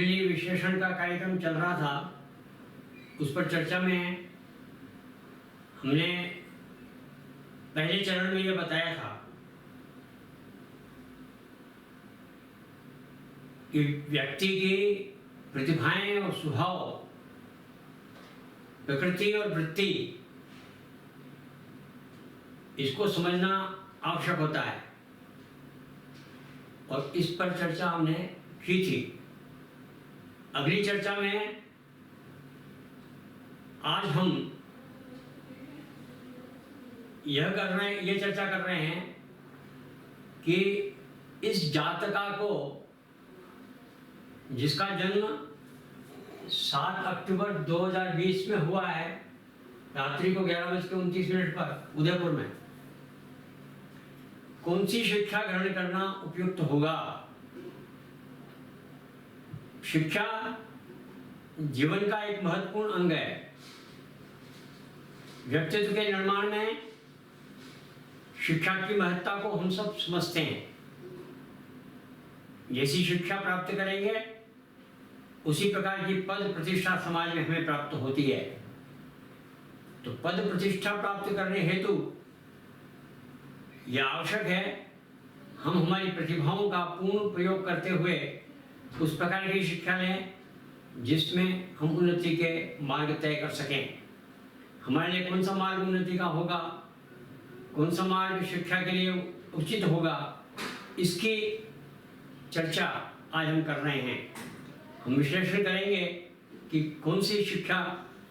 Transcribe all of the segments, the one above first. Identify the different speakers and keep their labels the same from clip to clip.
Speaker 1: कुंडली विश्लेषण का कार्यक्रम चल रहा था, उस पर चर्चा में हमने पहले चरण में यह बताया था कि व्यक्ति की प्रतिभाएं और स्वभाव, प्रकृति और वृत्ति, इसको समझना आवश्यक होता है और इस पर चर्चा हमने की थी। अगली चर्चा में आज हम यह चर्चा कर रहे हैं कि इस जातका को, जिसका जन्म 7 अक्टूबर 2020 में हुआ है, रात्रि को 11:29 पर उदयपुर में, कौन सी शिक्षा ग्रहण करना उपयुक्त होगा। शिक्षा जीवन का एक महत्वपूर्ण अंग है। व्यक्तित्व के निर्माण में शिक्षा की महत्ता को हम सब समझते हैं। जैसी शिक्षा प्राप्त करेंगे उसी प्रकार की पद प्रतिष्ठा समाज में हमें प्राप्त होती है। तो पद प्रतिष्ठा प्राप्त करने हेतु यह आवश्यक है हम हमारी प्रतिभाओं का पूर्ण प्रयोग करते हुए उस प्रकार की शिक्षा लें जिसमें हम उन्नति के मार्ग तय कर सकें। हमारे लिए कौन सा मार्ग उन्नति का होगा, कौन सा मार्ग शिक्षा के लिए उचित होगा, इसकी चर्चा आज हम कर रहे हैं। हम विश्लेषण करेंगे कि कौन सी शिक्षा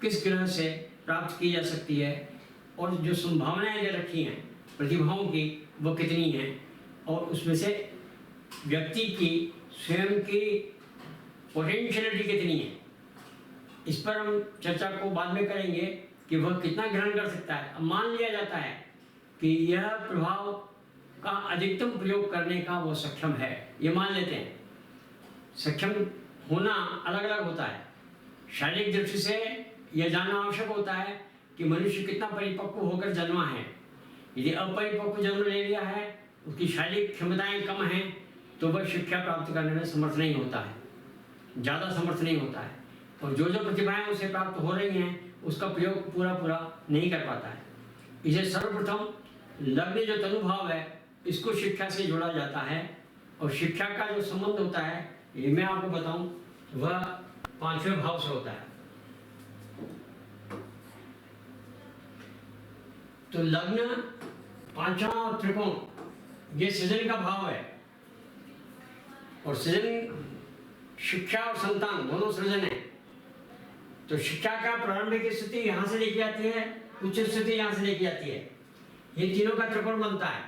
Speaker 1: किस ग्रह से प्राप्त की जा सकती है और जो संभावनाएं जो रखी हैं प्रतिभाओं की वो कितनी हैं और उसमें से व्यक्ति की स्वयं की पोटेंशियलिटी कितनी है। इस पर हम चर्चा को बाद में करेंगे कि वह कितना ग्रहण कर सकता है। अब मान लिया जाता है कि यह प्रभाव का अधिकतम प्रयोग करने का वो सक्षम है, ये मान लेते हैं। सक्षम होना अलग अलग होता है। शारीरिक दृष्टि से यह जानना आवश्यक होता है कि मनुष्य कितना परिपक्व होकर जन्मा है। यदि अपरिपक्व जन्म ले लिया है, उसकी शारीरिक क्षमताएं कम हैं, तो वह शिक्षा प्राप्त करने में समर्थ नहीं होता है, ज़्यादा समर्थ नहीं होता है और जो प्रतिभाएं उसे प्राप्त हो रही हैं उसका प्रयोग पूरा नहीं कर पाता है। इसे सर्वप्रथम लग्न जो तनुभाव है इसको शिक्षा से जोड़ा जाता है और शिक्षा का जो संबंध होता है ये मैं आपको बताऊं वह 5वें भाव से होता है। तो लग्न, 5वां और त्रिकोण ये सृजन का भाव है और सृजन, शिक्षा और संतान दोनों सृजन है। तो शिक्षा का प्रारंभिक स्थिति यहाँ से लेके आती है, उच्च स्थिति यहाँ से लेके आती है, ये तीनों का त्रिकोण बनता है।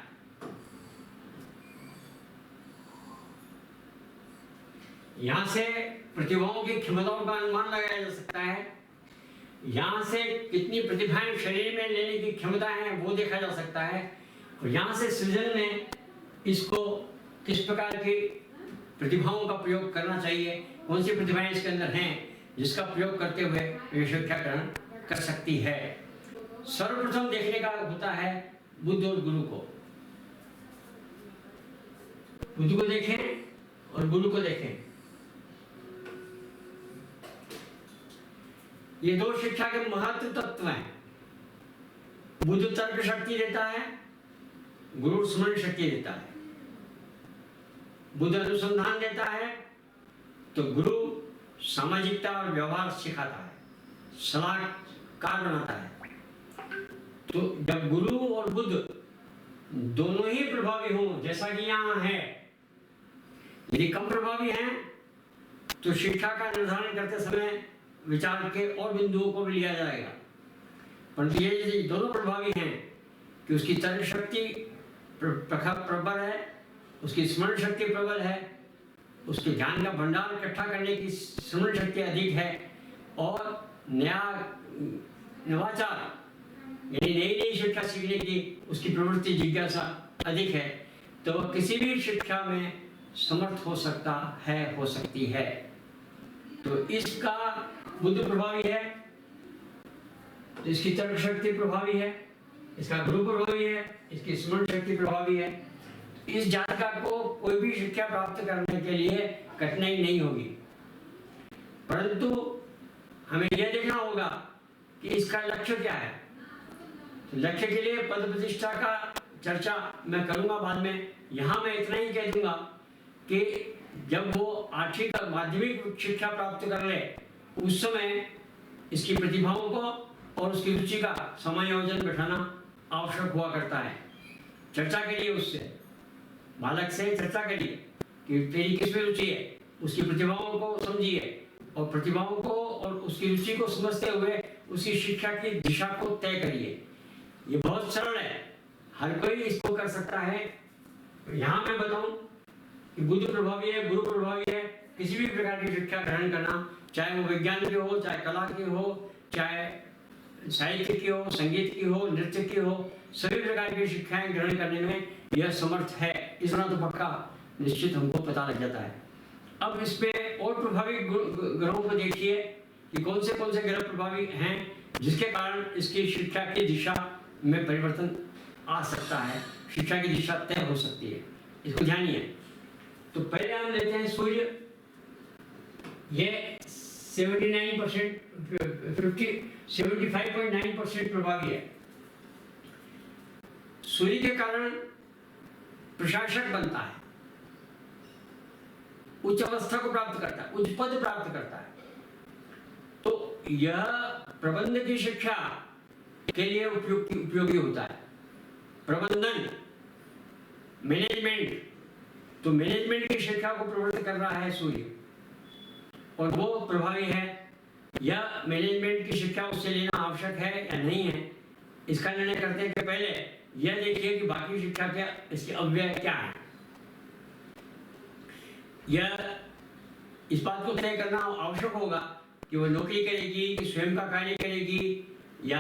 Speaker 1: यहाँ से प्रतिभाओं की क्षमताओं का अनुमान लगाया जा सकता है, यहाँ से कितनी प्रतिभाएं शरीर में लेने की क्षमता है वो देखा जा सकता है और यहाँ से सृजन में इसको किस प्रकार की प्रतिभाओं का प्रयोग करना चाहिए, कौन सी प्रतिभाएं इसके अंदर हैं जिसका प्रयोग करते हुए ये शिक्षा ग्रहण कर सकती है। सर्वप्रथम देखने का होता है बुद्ध और गुरु को। बुद्ध को देखें और गुरु को देखें। ये दो शिक्षा के महत्व तत्व हैं। बुद्ध तर्क शक्ति देता है, गुरु स्मरण शक्ति देता है। बुद्ध अनुसंधान देता है तो गुरु सामाजिकता और व्यवहार सिखाता है, सलाहकार बनाता है। तो जब गुरु और बुद्ध दोनों ही प्रभावी हों, जैसा कि यहाँ है, यदि कम प्रभावी हैं तो शिक्षा का निर्धारण करते समय विचार के और बिंदुओं को भी लिया जाएगा। परंतु ये यदि दोनों प्रभावी हैं कि उसकी तर्क शक्ति प्रबल है, उसकी स्मरण शक्ति प्रबल है, उसके ज्ञान का भंडार इकट्ठा करने की स्मरण शक्ति अधिक है और नवाचार यानी नई शिक्षा सीखने की उसकी प्रवृत्ति जिज्ञासा अधिक है, तो वह किसी भी शिक्षा में समर्थ हो सकता है, हो सकती है। तो इसका बुद्ध प्रभावी है, तो इसकी तर्क शक्ति प्रभावी है, इसका गुरु प्रभावी है, इसकी स्मरण शक्ति प्रभावी है। इस जातका को कोई भी शिक्षा प्राप्त करने के लिए कठिनाई नहीं होगी। परंतु हमें यह देखना होगा कि इसका लक्ष्य क्या है। तो लक्ष्य के लिए पद प्रतिष्ठा का चर्चा मैं करूंगा बाद में। यहाँ मैं इतना ही कह दूंगा कि जब वो 8वीं तक माध्यमिक शिक्षा प्राप्त कर ले, उस समय इसकी प्रतिभाओं को और उसकी रुचि का समायोजन बैठाना आवश्यक हुआ करता है। चर्चा के लिए उससे बालक से चर्चा करिए कि तेरी किसमें रुचि है, उसकी प्रतिभाओं को समझिए और प्रतिभाओं को और उसकी रुचि को समझते हुए उसकी शिक्षा की दिशा को तय करिए। ये बहुत सरल है, हर कोई इसको कर सकता है। यहाँ मैं बताऊं कि बुद्ध प्रभावी है, गुरु प्रभावी है, किसी भी प्रकार की शिक्षा ग्रहण करना, चाहे वो विज्ञान की हो, चाहे कला की हो, चाहे साहित्य की हो, संगीत की हो, नृत्य की हो, सभी प्रकार की शिक्षाएं ग्रहण करने में यह समर्थ है, इतना तो पक्का निश्चित हमको पता लग जाता है। अब इसमें और प्रभावी ग्रहों को देखिए कि कौन से ग्रह प्रभावी हैं जिसके कारण इसकी शिक्षा की दिशा में परिवर्तन आ सकता है, शिक्षा की दिशा तय हो सकती है। इसको ध्यानिए। तो पहले हम लेते हैं सूर्य। ये 75.9% प्रभावी है। सूर्य के कारण प्रशासक बनता है, उच्च अवस्था को प्राप्त करता है, उच्च पद प्राप्त करता है। तो यह प्रबंध की शिक्षा के लिए उपयोगी होता है। प्रबंधन, मैनेजमेंट, तो मैनेजमेंट की शिक्षा को प्रवृत्त कर रहा है सूर्य, और वो प्रभावी है। यह मैनेजमेंट की शिक्षा उससे लेना आवश्यक है या नहीं है, इसका निर्णय करने के पहले यह देखिए कि बाकी शिक्षा क्या, इसके अव्यय क्या है। यह इस बात को तय करना आवश्यक होगा कि वो नौकरी करेगी, कि स्वयं का कार्य करेगी, या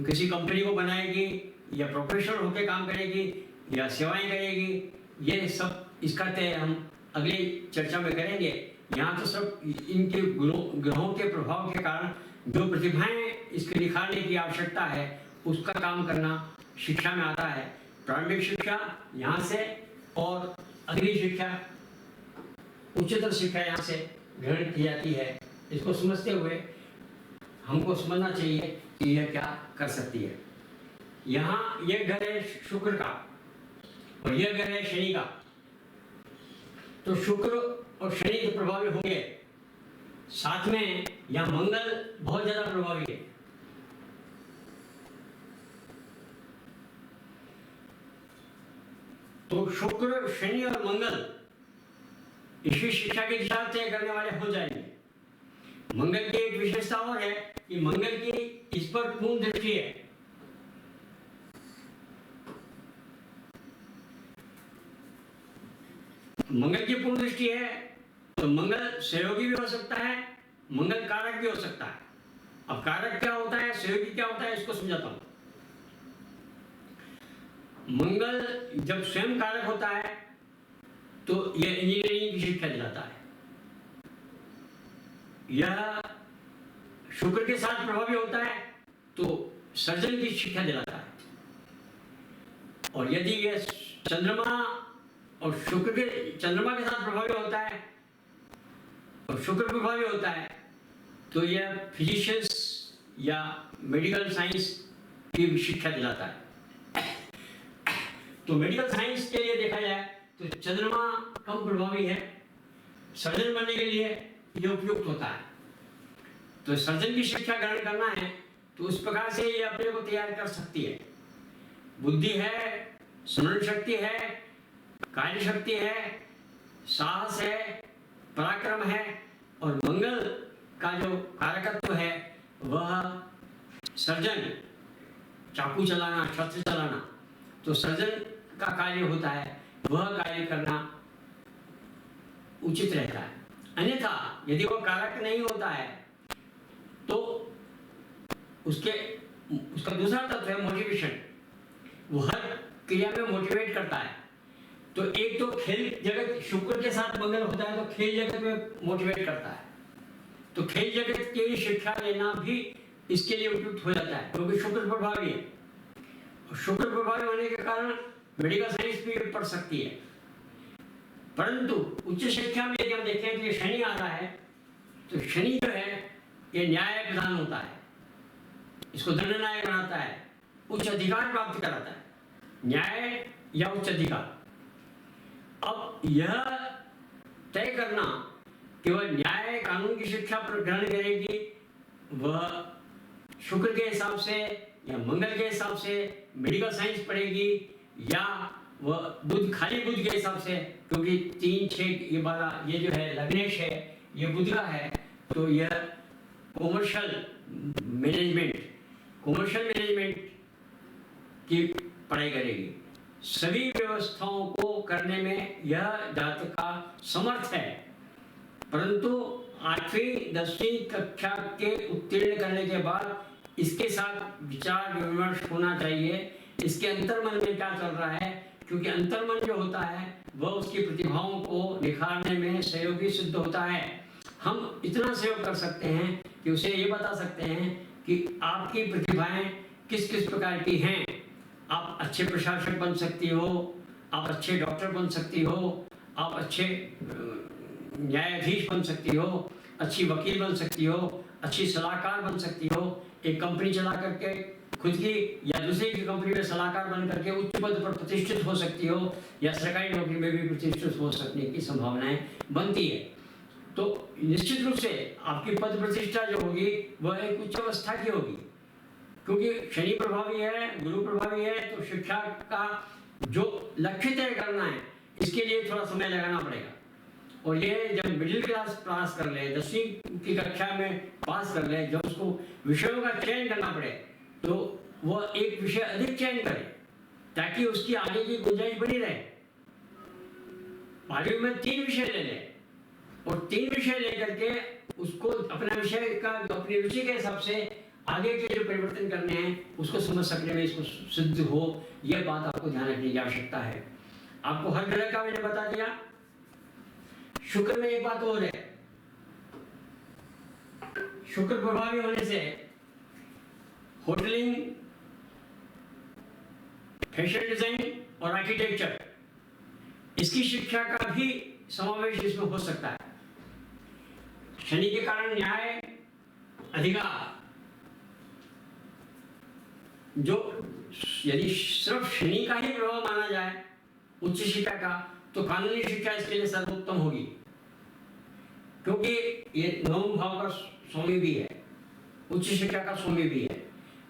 Speaker 1: किसी कंपनी को बनाएगी, या प्रोफेशनल होकर काम करेगी, या सेवाएं करेगी। ये सब इसका तय हम अगली चर्चा में करेंगे। यहाँ तो सब इनके ग्रहों के प्रभाव के कारण जो प्रतिभाएं इसके निखारने की आवश्यकता है उसका काम करना शिक्षा में आता है। प्रारंभिक शिक्षा यहाँ से और अगली शिक्षा, उच्चतर शिक्षा यहाँ से ग्रहण की जाती है। इसको समझते हुए हमको समझना चाहिए कि यह क्या कर सकती है। यहाँ यह घर है शुक्र का और यह घर है शनि का। तो शुक्र और शनि तो प्रभावी होंगे, साथ में यहाँ मंगल बहुत ज्यादा प्रभावी है। तो शुक्र, शनि और मंगल इसी शिक्षा की दिशा तय करने वाले हो जाएंगे। मंगल की एक विशेषता और है कि मंगल की इस पर पूर्ण दृष्टि है। मंगल की पूर्ण दृष्टि है तो मंगल सहयोगी भी हो सकता है, मंगल कारक भी हो सकता है। अब कारक क्या होता है, सहयोगी क्या होता है, इसको समझाता हूं। मंगल जब स्वयं कारक होता है तो यह इंजीनियरिंग की शिक्षा दिलाता है। यह शुक्र के साथ प्रभावी होता है तो सर्जन की शिक्षा दिलाता है। और यदि यह चंद्रमा और चंद्रमा के साथ प्रभावी होता है और शुक्र प्रभावी होता है तो यह फिजिशियंस या मेडिकल साइंस की शिक्षा दिलाता है। तो मेडिकल साइंस के लिए देखा जाए तो चंद्रमा कम प्रभावी है, सर्जन बनने के लिए यह उपयुक्त होता है। तो सर्जन की शिक्षा ग्रहण करना है तो उस प्रकार से ये अपने को तैयार कर सकती है। बुद्धि है, स्मरण शक्ति है, कार्य शक्ति है, साहस है, पराक्रम है, और मंगल का जो कारकत्व है वह सर्जन, चाकू चलाना, शस्त्र चलाना, तो सर्जन का कार्य होता है, वह कार्य करना उचित रहता है। अन्यथा यदि वह कारक नहीं होता है तो उसका दूसरा तत्व है मोटिवेशन। वो हर क्रिया में मोटिवेट करता है। तो एक तो खेल जगत, शुक्र के साथ मंगल होता है तो खेल जगत में मोटिवेट करता है। तो खेल जगत की शिक्षा लेना भी इसके लिए उपयुक्त हो जाता है क्योंकि शुक्र प्रभावी है। और शुक्र प्रभावी होने के कारण मेडिकल साइंस भी पढ़ सकती है। परंतु उच्च शिक्षा में यदि हम देखें तो ये शनि आ रहा है तो शनि जो है ये न्याय प्रधान होता है, इसको दंडनायक बनाता है, उच्च अधिकार प्राप्त कराता है, न्याय या उच्च अधिकार। अब यह तय करना कि वह न्याय कानून की शिक्षा ग्रहण करेगी, वह शुक्र के हिसाब से या मंगल के हिसाब से मेडिकल साइंस पढ़ेगी, या वह बुध खाली बुध के हिसाब से, क्योंकि 3, 6 ये 12 ये जो है लग्नेश है, ये बुध का है, तो यह कॉमर्शियल मैनेजमेंट की पढ़ाई करेगी। सभी व्यवस्थाओं को करने में यह जातक का समर्थ है, परंतु 8वीं 10वीं कक्षा के उत्तीर्ण करने के बाद इसके साथ विचार विमर्श होना चाहिए, इसके अंतर्मन में क्या चल रहा है, क्योंकि अंतर्मन जो होता है वह उसकी प्रतिभाओं को निखारने में सहयोगी सिद्ध होता है। हम इतना सहयोग कर सकते हैं कि उसे ये बता सकते हैं कि आपकी प्रतिभाएं किस किस प्रकार की हैं। आप अच्छे प्रशासक बन सकती हो, आप अच्छे डॉक्टर बन सकती हो, आप अच्छे न्यायाधीश बन सकती हो, अच्छी वकील बन सकती हो, अच्छी सलाहकार बन सकती हो, एक कंपनी चला करके खुद की या दूसरे की कंपनी में सलाहकार बन करके उच्च पद पर प्रतिष्ठित हो सकती हो, या सरकारी नौकरी में भी प्रतिष्ठित हो सकने की संभावनाएं बनती है। तो निश्चित रूप से आपकी पद प्रतिष्ठा जो होगी वह एक उच्च अवस्था की होगी, क्योंकि शनि प्रभावी है, गुरु प्रभावी है, तो शिक्षा का जो लक्ष्य तय करना है इसके लिए थोड़ा समय लगाना पड़ेगा। और ये जब मिडिल क्लास पास कर ले, 10वीं की कक्षा में पास कर ले, जब उसको विषयों का चयन करना पड़े तो वह एक विषय अधिक चयन करे ताकि उसकी आगे की गुंजाइश बनी रहे। 12वीं में 3 विषय ले ले और 3 विषय लेकर के उसको अपना विषय का अपनी रुचि के हिसाब से आगे के जो परिवर्तन करने हैं उसको समझ सकने में इसको सिद्ध हो, यह बात आपको ध्यान रखने की आवश्यकता है। आपको हर ग्रह का मैंने बता दिया। शुक्र में एक बात और है, शुक्र प्रभावी होने से होटलिंग, फैशन डिजाइन और आर्किटेक्चर इसकी शिक्षा का भी समावेश इसमें हो सकता है। शनि के कारण न्याय अधिकार, जो यदि सिर्फ शनि का ही प्रभाव माना जाए उच्च शिक्षा का, तो कानूनी शिक्षा इसके लिए सर्वोत्तम होगी, क्योंकि ये 9वें भाव का स्वामी भी है, उच्च शिक्षा का स्वामी भी है।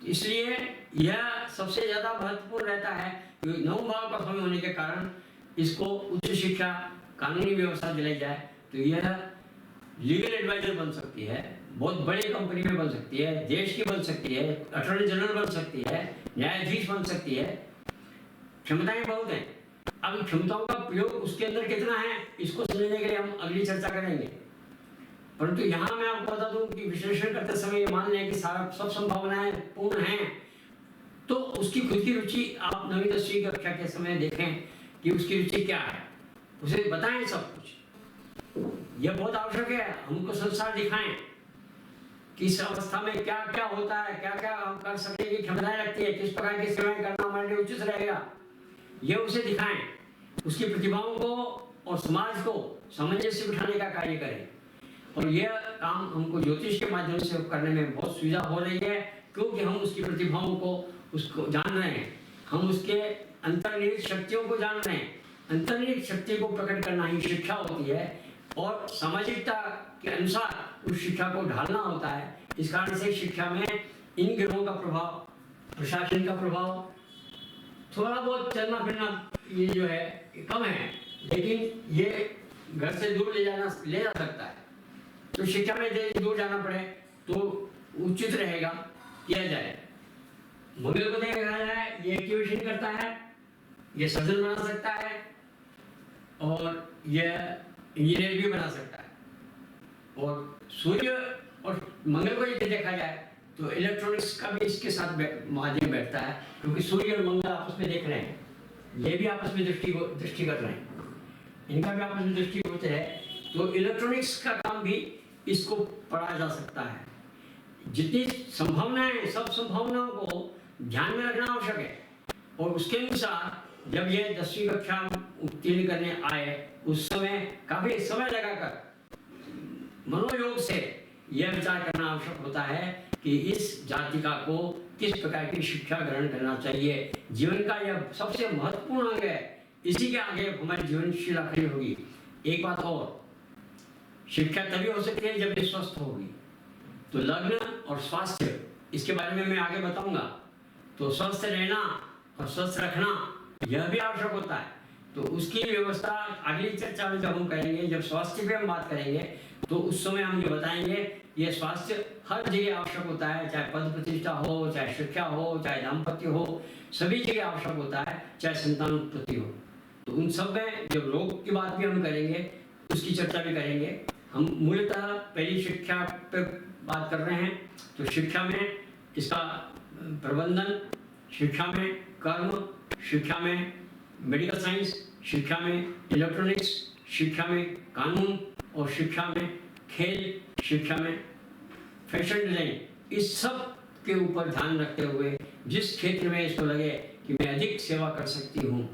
Speaker 1: इसलिए यह सबसे ज्यादा महत्वपूर्ण रहता है कि 9वें भाव का स्वामी होने के कारण इसको उच्च शिक्षा कानूनी व्यवस्था दिलाई जाए, तो यह लीगल एडवाइजर बन सकती है, बहुत बड़े कंपनी में बन सकती है, देश की बन सकती है, अटॉर्नी जनरल बन सकती है, न्यायाधीश बन सकती है। क्षमताएं बहुत हैं। अब क्षमताओं का प्रयोग उसके अंदर कितना है इसको समझने के लिए हम अगली चर्चा करेंगे, परंतु यहाँ मैं आपको बता दूं कि विश्लेषण करते समय ये मान लें कि सारा सब संभावनाएं पूर्ण हैं, तो उसकी खुद की रुचि आप 9वीं 10वीं कक्षा के समय देखें कि उसकी रुचि क्या है, उसे बताएं सब कुछ। यह बहुत आवश्यक है, हमको संसार दिखाएं कि इस अवस्था में क्या क्या होता है, क्या क्या हम कर सकने की क्षमताएं रखती है, किस प्रकार की सेवाएं करना हमारे लिए उचित रहेगा, यह उसे दिखाएं। उसकी प्रतिभाओं को और समाज को सामंजस्य बिठाने का कार्य करें। और यह काम हमको ज्योतिष के माध्यम से करने में बहुत सुविधा हो रही है, क्योंकि हम उसकी प्रतिभाओं को उसको जान रहे हैं, हम उसके अंतर्निहित शक्तियों को जान रहे हैं। अंतर्निहित शक्ति को प्रकट करना ही शिक्षा होती है, और सामाजिकता के अनुसार उस शिक्षा को ढालना होता है। इस कारण से शिक्षा में इन ग्रहों का प्रभाव, प्रशासन का प्रभाव, थोड़ा बहुत चलना फिरना ये जो है कम है, लेकिन ये घर से दूर ले जा सकता है। तो शिक्षा में दूर जाना पड़े तो उचित रहेगा किया जाए। मंगल को देखा जाए, ये एक्टिवेशन करता है, ये सर्जन बना सकता है, और यह इंजीनियर भी बना सकता है। और सूर्य और मंगल को यदि देखा जाए तो इलेक्ट्रॉनिक्स का भी इसके साथ माध्यम बैठता है, क्योंकि सूर्य और मंगल आपस में देख रहे हैं, ये भी आपस में दृष्टि कर रहे हैं, इनका भी आपस में दृष्टि होते है, तो इलेक्ट्रॉनिक्स का काम भी इसको पढ़ा जा सकता है। जितनी संभावनाएं, सब संभावनाओं को ध्यान में रखना आवश्यक है, और उसके अनुसार जब ये 10वीं कक्षा उत्तीर्ण करने आए उस समय काफी समय लगाकर मनोयोग से यह विचार करना आवश्यक होता है कि इस जातिका को किस प्रकार की शिक्षा ग्रहण करना चाहिए। जीवन का यह सबसे महत्वपूर्ण अंग है, इसी के आगे हमारी जीवन शीला खड़ी होगी। एक बात और, शिक्षा तभी हो सकती है जब ये स्वस्थ होगी। तो लग्न और स्वास्थ्य, इसके बारे में मैं आगे बताऊंगा। तो स्वस्थ रहना और स्वस्थ रखना यह भी आवश्यक होता है। तो उसकी व्यवस्था अगली चर्चा में जब हम करेंगे, जब स्वास्थ्य पे हम बात करेंगे, तो उस समय हम ये बताएंगे ये स्वास्थ्य हर जगह आवश्यक होता है, चाहे पद प्रतिष्ठा हो, चाहे शिक्षा हो, चाहे दाम्पत्य हो, सभी जगह आवश्यक होता है, चाहे संतान उत्पत्ति हो। तो उन सब में जब रोग की बात भी हम करेंगे, उसकी चर्चा भी करेंगे। हम मूलतः पहली शिक्षा पे बात कर रहे हैं। तो शिक्षा में इसका प्रबंधन, शिक्षा में कर्म, शिक्षा में मेडिकल साइंस, शिक्षा में इलेक्ट्रॉनिक्स, शिक्षा में कानून और शिक्षा में खेल, शिक्षा में फैशन डिजाइन, इस सब के ऊपर ध्यान रखते हुए जिस क्षेत्र में इसको लगे कि मैं अधिक सेवा कर सकती हूँ,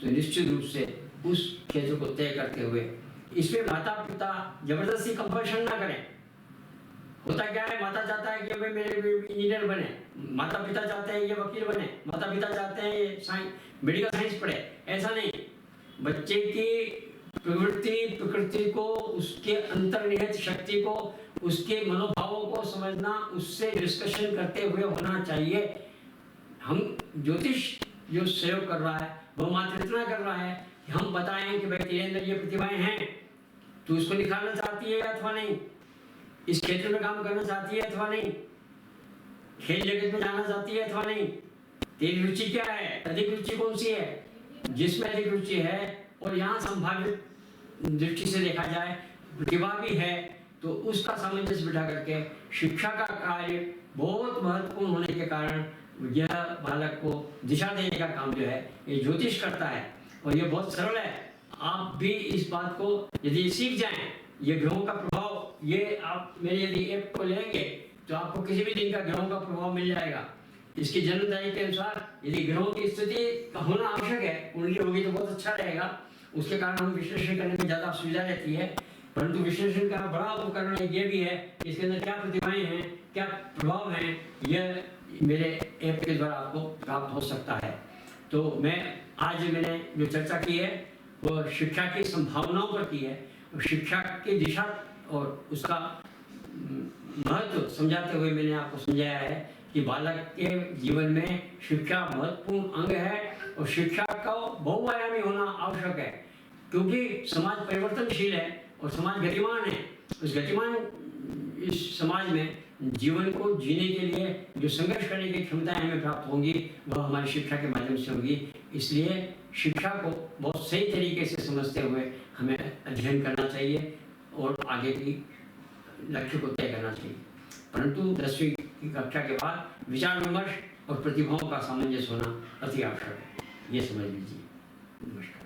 Speaker 1: तो निश्चित रूप से उस क्षेत्र को तय करते हुए इसमें माता पिता जबरदस्ती कंपल्शन ना करें। होता क्या है, माता चाहता है कि भाई मेरे इंजीनियर बने, माता पिता चाहते हैं ये वकील बने, माता पिता चाहते हैं ये मेडिकल साइंस पढ़े। ऐसा नहीं, बच्चे की प्रकृति को, उसके अंतर्निहित शक्ति को, उसके मनोभावों को समझना, उससे डिस्कशन करते हुए होना चाहिए। हम ज्योतिष जो सहयोग कर रहा है वो मात्र इतना कर रहा है कि हम बताएं कि भाई तेरे अंदर ये प्रतिभाएं हैं, तू उसको निखारना चाहती है अथवा नहीं, इस क्षेत्र में काम करना चाहती है अथवा नहीं, खेल जगत में जाना चाहती है अथवा नहीं, तेरी रुचि क्या है, अधिक रुचि कौन सी है, जिसमें अधिक रुचि है और यहाँ संभावित दृष्टि से देखा जाए प्रतिभा भी है, तो उसका सामंजस्य बिठा करके शिक्षा का कार्य बहुत महत्वपूर्ण होने के कारण यह बालक को दिशा देने का काम जो है ये ज्योतिष करता है। और ये बहुत सरल है। आप भी इस बात को यदि सीख जाएं, ये ग्रहों का प्रभाव, ये आप मेरे यदि ऐप को लेंगे तो आपको किसी भी दिन का ग्रहों का प्रभाव मिल जाएगा। इसकी जन्मदायी के अनुसार यदि ग्रहों की स्थिति होना आवश्यक है, कुंडली होगी तो बहुत अच्छा रहेगा। उसके कारण हम विश्लेषण करने में ज़्यादा सुविधा रहती है। परंतु विश्लेषण का बड़ा उपकरण ये भी है, इसके अंदर क्या प्रतिभाएं हैं, क्या प्रभाव हैं, यह मेरे ऐप के द्वारा आपको प्राप्त हो सकता है। तो मैंने जो चर्चा की है वो शिक्षा की संभावनाओं पर की है, और शिक्षा की दिशा और उसका महत्व समझाते हुए मैंने आपको समझाया है कि बालक के जीवन में शिक्षा महत्वपूर्ण अंग है और शिक्षा का बहुआयामी होना आवश्यक है, क्योंकि समाज परिवर्तनशील है और समाज गतिमान है। उस गतिमान इस समाज में जीवन को जीने के लिए जो संघर्ष करने की क्षमताएं हमें प्राप्त होंगी वह हमारी शिक्षा के माध्यम से होगी। इसलिए शिक्षा को बहुत सही तरीके से समझते हुए हमें अध्ययन करना चाहिए और आगे की लक्ष्य को तय करना चाहिए। परंतु 10वीं की कक्षा के बाद विचार विमर्श और प्रतिभाओं का सामंजस्य होना अति आवश्यक है, ये समझ लीजिए। नमस्कार।